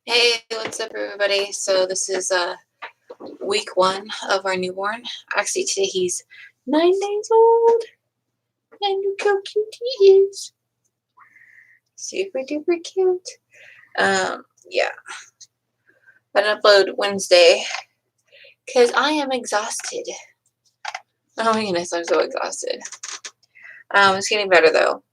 Hey, what's up, everybody? So this is week 1 of our newborn. Actually, today he's 9 days old, and look how cute he is. Super duper cute. Yeah, I didn't upload Wednesday because I am exhausted. Oh my goodness, I'm so exhausted. It's getting better though.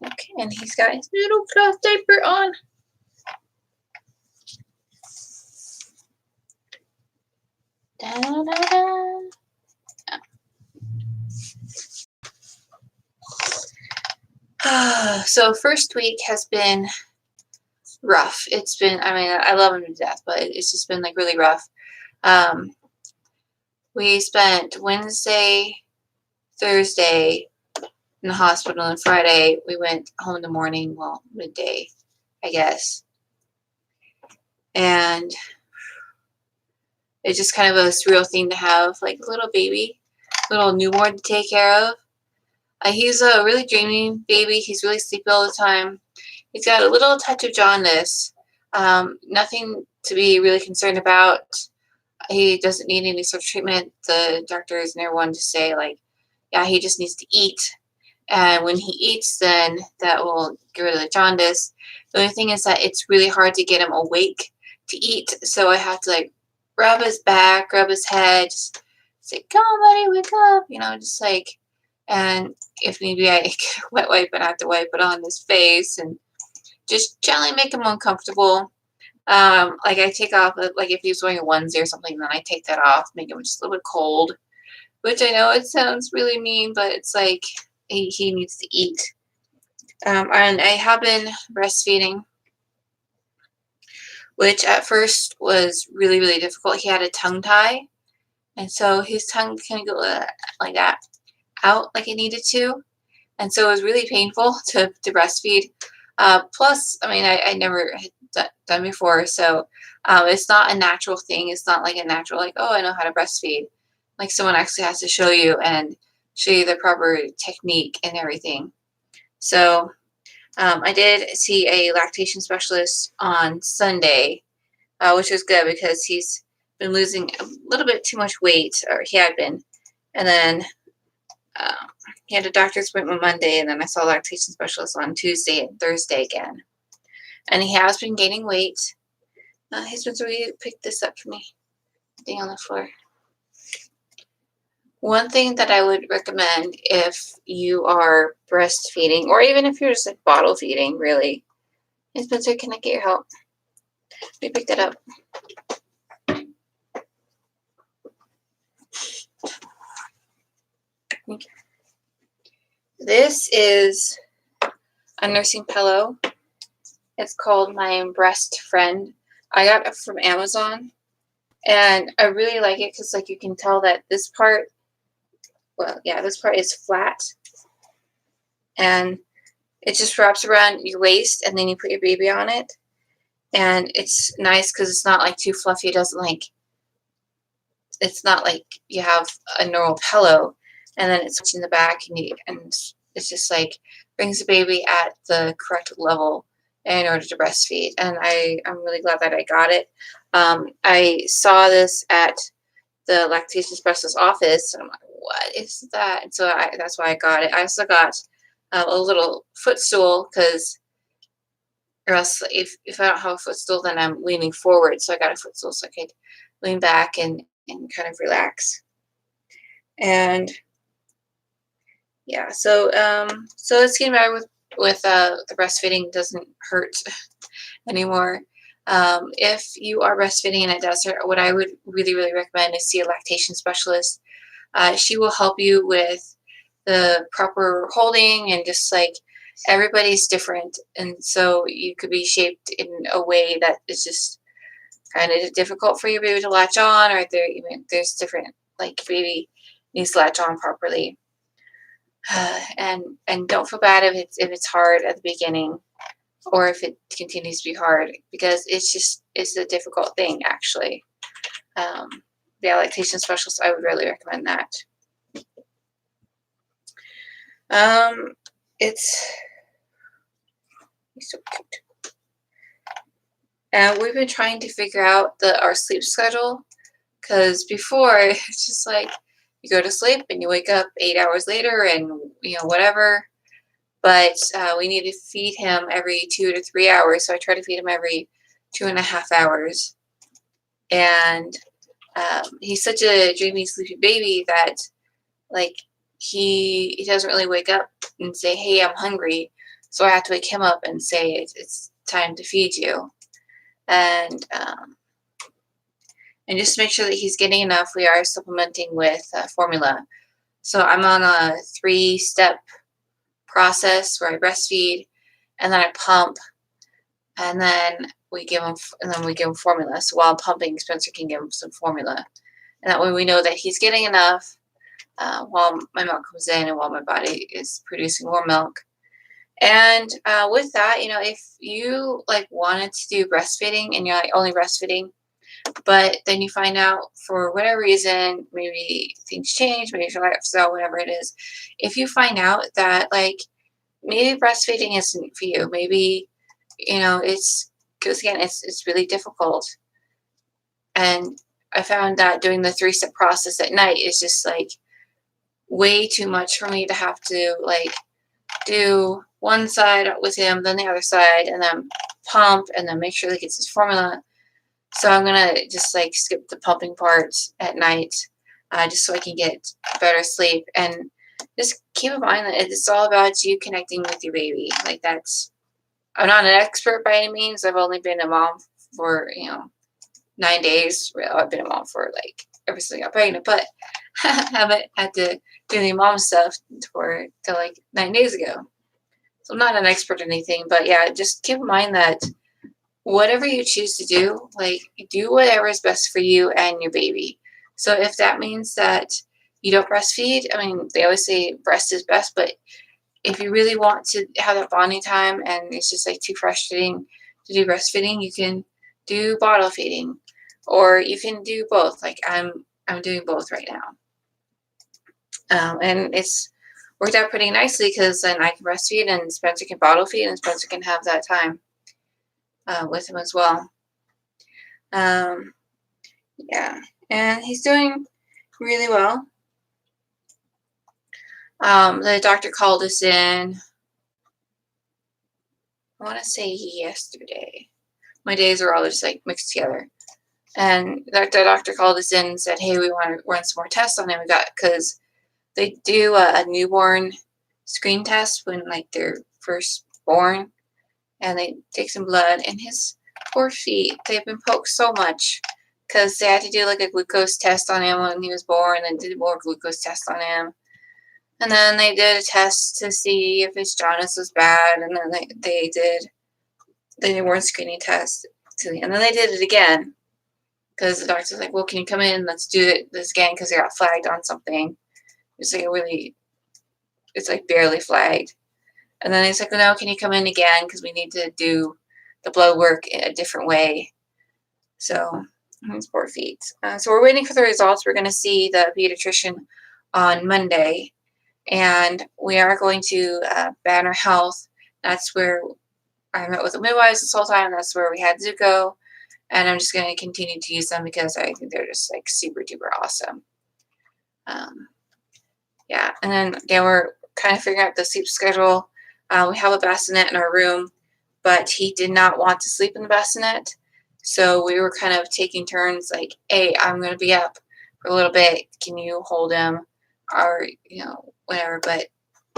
Okay, and he's got his little cloth diaper on. Da, da, da. So first week has been rough. It's been, I mean, I love him to death, but it's just been like really rough. We spent Wednesday, Thursday in the hospital, and Friday we went home in the morning, well, midday, I guess. And it's just kind of a surreal thing to have, like a little baby, little newborn to take care of. He's a really dreamy baby. He's really sleepy all the time. He's got a little touch of jaundice. Nothing to be really concerned about. He doesn't need any sort of treatment. The doctors and everyone just say, like, yeah, he just needs to eat. And when he eats, then that will get rid of the jaundice. The only thing is that it's really hard to get him awake to eat. So I have to, like, rub his back, rub his head, just say, come on, buddy, wake up. Just like, and if need be, I get a wet wipe and I have to wipe it on his face and just gently make him uncomfortable. Like I take off, like if he's wearing a onesie or something, then I take that off, make him just a little bit cold, which I know it sounds really mean, but it's like he needs to eat. And I have been breastfeeding, which at first was really, really difficult. He had a tongue tie, and so his tongue kind of go like that out like it needed to, and so it was really painful to breastfeed. Plus, I mean, I never had done before, so it's not a natural thing. It's not like a natural, like, oh, I know how to breastfeed. Like someone actually has to show you and show you the proper technique and everything. So I did see a lactation specialist on Sunday, which was good because he's been losing a little bit too much weight, or he had been, and then he had a doctor's appointment Monday, and then I saw a lactation specialist on Tuesday and Thursday again. And he has been gaining weight. He's been so he picked this up for me, thing on the floor. One thing that I would recommend if you are breastfeeding, or even if you're just like bottle feeding, really, is Spencer, can I get your help? Let me pick that up. This is a nursing pillow. It's called my Breast Friend. I got it from Amazon, and I really like it because, like, you can tell that this part, well, yeah, this part is flat, and it just wraps around your waist, and then you put your baby on it, and it's nice because it's not like too fluffy. It doesn't like, it's not like you have a normal pillow, and then it's in the back, and it's just like brings the baby at the correct level in order to breastfeed. And I'm really glad that I got it. I saw this at the lactation specialist office, and I'm like, what is that? And so that's why I got it. I also got a little footstool because, or else if I don't have a footstool, then I'm leaning forward. So I got a footstool so I could lean back and kind of relax. And yeah, so it's getting better with the breastfeeding. Doesn't hurt anymore. If you are breastfeeding and it does hurt, what I would really, really recommend is see a lactation specialist. She will help you with the proper holding, and just like everybody's different, and so you could be shaped in a way that is just kind of difficult for your baby to latch on, or there's different, like, baby needs to latch on properly. And don't feel bad if it's hard at the beginning, or if it continues to be hard, because it's a difficult thing actually. The lactation specialist, I would really recommend that. It's so cute. And we've been trying to figure out our sleep schedule, because before it's just like you go to sleep and you wake up 8 hours later and whatever. But we need to feed him every 2 to 3 hours, so I try to feed him every 2.5 hours. And he's such a dreamy, sleepy baby that like he doesn't really wake up and say, "Hey, I'm hungry," so I have to wake him up and say it's time to feed you. And and just to make sure that he's getting enough, we are supplementing with formula. So I'm on a 3-step process where I breastfeed, and then I pump, and then we give him formula. So while pumping, Spencer can give him some formula, and that way we know that he's getting enough while my milk comes in and while my body is producing more milk. And with that, if you like wanted to do breastfeeding and you're like only breastfeeding, but then you find out for whatever reason, maybe things change, maybe your lifestyle, whatever it is, if you find out that like maybe breastfeeding isn't for you, maybe it's because again it's really difficult. And I found that doing the 3-step process at night is just like way too much for me to have to like do one side with him, then the other side, and then pump, and then make sure that he gets his formula. So I'm gonna just like skip the pumping part at night, just so I can get better sleep. And just keep in mind that it's all about you connecting with your baby. Like I'm not an expert by any means. I've only been a mom for 9 days. Well, I've been a mom for like ever since I got pregnant, but I haven't had to do any mom stuff till like 9 days ago. So I'm not an expert in anything, but yeah, just keep in mind that whatever you choose to do, like do whatever is best for you and your baby. So if that means that you don't breastfeed, I mean, they always say breast is best, but if you really want to have that bonding time and it's just like too frustrating to do breastfeeding, you can do bottle feeding, or you can do both. Like I'm doing both right now, and it's worked out pretty nicely because then I can breastfeed and Spencer can bottle feed and Spencer can have that time with him as well. Yeah, and he's doing really well. The doctor called us in, I want to say yesterday. My days are all just like mixed together. And the doctor called us in and said, "Hey, we want to run some more tests on him." Because they do a newborn screen test when like they're first born, and they take some blood. And his poor feet, they've been poked so much because they had to do like a glucose test on him when he was born, and did more glucose tests on him. And then they did a test to see if his jaundice was bad, and then they did the newborn screening test, and then they did it again because the doctor's like, "Well, can you come in? Let's do this again," because they got flagged on something. It's like barely flagged. And then he's like, "No, can you come in again? Because we need to do the blood work in a different way." So his poor feet. So we're waiting for the results. We're going to see the pediatrician on Monday, and we are going to Banner Health. That's where I met with the midwives this whole time. That's where we had Zuko, and I'm just going to continue to use them because I think they're just like super duper awesome. Yeah, and then again, we're kind of figuring out the sleep schedule. We have a bassinet in our room, but he did not want to sleep in the bassinet. So we were kind of taking turns like, "Hey, I'm going to be up for a little bit. Can you hold him?" Or, whatever. But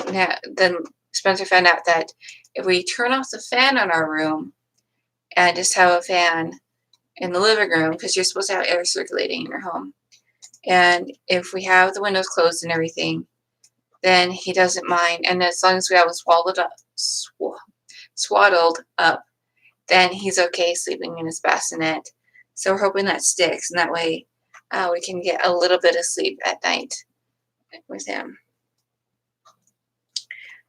yeah, then Spencer found out that if we turn off the fan in our room and just have a fan in the living room, because you're supposed to have air circulating in your home, and if we have the windows closed and everything, then he doesn't mind. And as long as we have him swaddled up, then he's okay sleeping in his bassinet. So we're hoping that sticks, and that way we can get a little bit of sleep at night with him.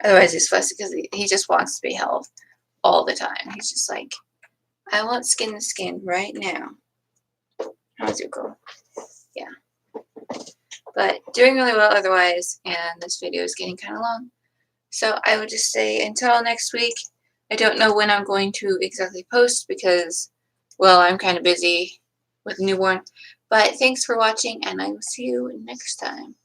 Otherwise, he's fussy because he just wants to be held all the time. He's just like, "I want skin to skin right now." How's it go? Yeah. But doing really well otherwise, and this video is getting kind of long. So I would just say until next week. I don't know when I'm going to exactly post because Well, I'm kind of busy with newborn. But thanks for watching, and I will see you next time.